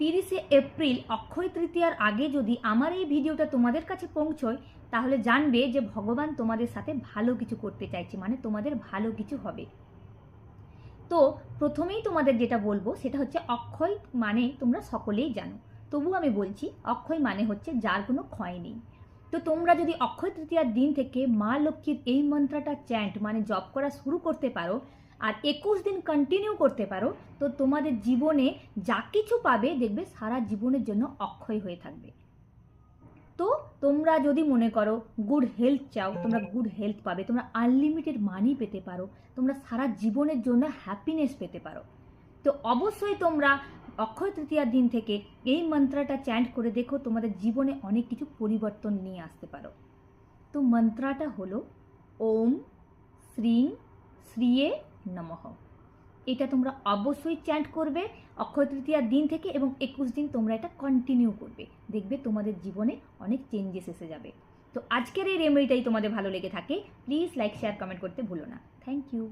30শে April অক্ষয় তৃতীয়ার আগে যদি আমার এই ভিডিওটা তোমাদের কাছে পৌঁছয়, তাহলে জানবে যে ভগবান তোমাদের সাথে ভালো কিছু করতে চাইছে, মানে তোমাদের ভালো কিছু হবে। তো প্রথমেই তোমাদের যেটা বলবো সেটা হচ্ছে অক্ষয় মানে তোমরা সকলেই জানো, তবু আমি বলছি অক্ষয় মানে হচ্ছে যার কোনো ক্ষয় নেই। তো তোমরা যদি অক্ষয় তৃতীয়ার দিন থেকে মা লক্ষ্মীর এই মন্ত্রটা চ্যান্ট মানে জপ করা শুরু করতে পারো আর 21 দিন কন্টিনিউ করতে পারো, তো তোমাদের জীবনে যা কিছু পাবে দেখবে সারা জীবনের জন্য অক্ষয় হয়ে থাকবে। তো তোমরা যদি মনে করো গুড হেলথ চাও, তোমরা গুড হেলথ পাবে, তোমরা আনলিমিটেড মানি পেতে পারো, তোমরা সারা জীবনের জন্য হ্যাপিনেস পেতে পারো। তো অবশ্যই তোমরা অক্ষয় তৃতীয়ার দিন থেকে এই মন্ত্রটা চ্যান্ট করে দেখো, তোমাদের জীবনে অনেক কিছু পরিবর্তন নিয়ে আসতে পারো। তো মন্ত্রটা হলো ওম শ্রীং শ্রীয়ে নমঃ। এটা তোমরা অবশ্যই চ্যান্ট করবে অক্ষয় তৃতীয়ার দিন থেকে এবং 21 দিন তোমরা এটা কন্টিনিউ করবে, দেখবে তোমাদের জীবনে অনেক চেঞ্জেস এসে যাবে। তো আজকের এই রেমেডিটাই তোমাদের ভালো লেগে থাকে, প্লিজ লাইক শেয়ার কমেন্ট করতে ভুলো না। Thank you.